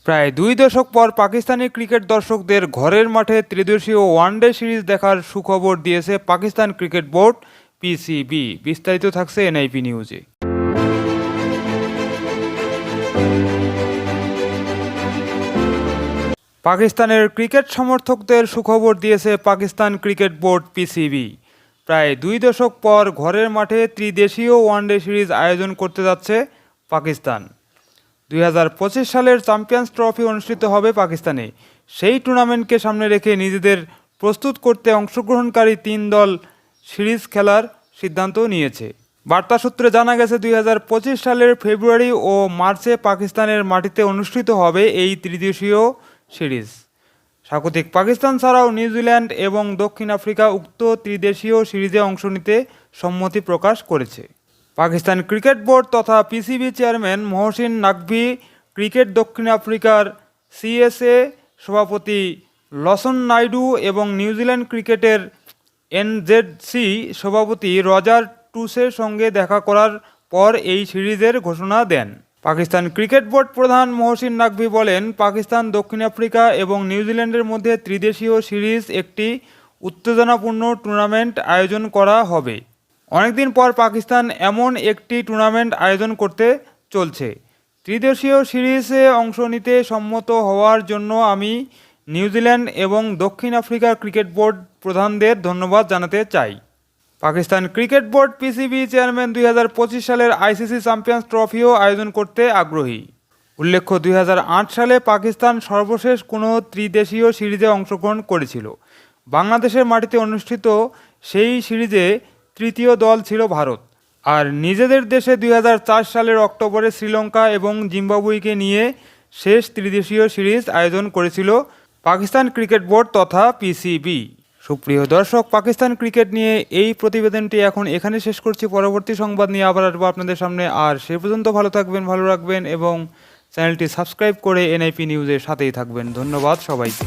প্রায় 2 দশক পর পাকিস্তানি ক্রিকেট দর্শকদের ঘরের মাঠে ত্রিদেশীয় ওয়ানডে সিরিজ দেখার সুখবর দিয়েছে পাকিস্তান ক্রিকেট বোর্ড পিসিবি। বিস্তারিত থাকছে এনআইপি নিউজে। পাকিস্তানের ক্রিকেট সমর্থকদের সুখবর দিয়েছে পাকিস্তান ক্রিকেট বোর্ড পিসিবি। প্রায় 2 দশক পর ঘরের মাঠে ত্রিদেশীয় ওয়ানডে সিরিজ আয়োজন করতে যাচ্ছে পাকিস্তান। 2025 সালের চ্যাম্পিয়ন্স ট্রফি অনুষ্ঠিত হবে পাকিস্তানে। সেই টুর্নামেন্টকে সামনে রেখে নিজেদের প্রস্তুত করতে অংশগ্রহণকারী 3 দল সিরিজ খেলার সিদ্ধান্ত নিয়েছে। বার্তা সূত্রে জানা গেছে 2025 সালের ফেব্রুয়ারি ও মার্চে পাকিস্তানের মাটিতে অনুষ্ঠিত হবে এই ত্রিদেশীয় সিরিজ। স্বাগতিক পাকিস্তান ছাড়াও নিউজিল্যান্ড এবং দক্ষিণ আফ্রিকা উক্ত ত্রিদেশীয় সিরিজে অংশ নিতে সম্মতি প্রকাশ করেছে। পাকিস্তান ক্রিকেট বোর্ড তথা PCB chairman Mohsin Naqvi, cricket দক্ষিণ আফ্রিকার সিএসএ সভাপতি লসন নাইডু এবং নিউজিল্যান্ড ক্রিকেটের এনজেডসি সভাপতি রজার টুসের সঙ্গে দেখা করার পর এই সিরিজের ঘোষণা দেন। পাকিস্তান ক্রিকেট বোর্ড প্রধান মহসিন নাকভি বলেন, পাকিস্তান, দক্ষিণ আফ্রিকা এবং নিউজিল্যান্ডের মধ্যে ত্রিদেশীয় সিরিজ একটি উত্তেজনাপূর্ণ টুর্নামেন্ট আয়োজন করা হবে। অনেকদিন পর পাকিস্তান এমন একটি টুর্নামেন্ট আয়োজন করতে চলছে। ত্রিদেশীয় সিরিজে অংশ নিতে সম্মত হওয়ার জন্য আমি নিউজিল্যান্ড এবং দক্ষিণ আফ্রিকার ক্রিকেট বোর্ড প্রধানদের ধন্যবাদ জানাতে চাই। Pakistan cricket board PCB chairman 2025 সালের আইসিসি চ্যাম্পিয়ন্স ট্রফিও আয়োজন করতে আগ্রহী। উল্লেখ্য, 2008 সালে পাকিস্তান সর্বশেষ কোনো ত্রিদেশীয় সিরিজে অংশগ্রহণ করেছিল। বাংলাদেশের মাটিতে অনুষ্ঠিত সেই সিরিজে তৃতীয় দল ছিল ভারত। আর নিজেদের দেশে 2004 সালের অক্টোবরে শ্রীলঙ্কা এবং জিম্বাবুয়েকে নিয়ে শেষ ত্রিদেশীয় সিরিজ আয়োজন করেছিল পাকিস্তান ক্রিকেট বোর্ড তথা পিসিবি। সুপ্রিয় দর্শক, পাকিস্তান ক্রিকেট নিয়ে এই প্রতিবেদনটি এখন এখানে শেষ করছি। পরবর্তী সংবাদ নিয়ে আবার আসবো আপনাদের সামনে। আর সে পর্যন্ত ভালো থাকবেন, ভালো রাখবেন এবং চ্যানেলটি সাবস্ক্রাইব করে এনআইপি নিউজের সাথেই থাকবেন। ধন্যবাদ সবাইকে।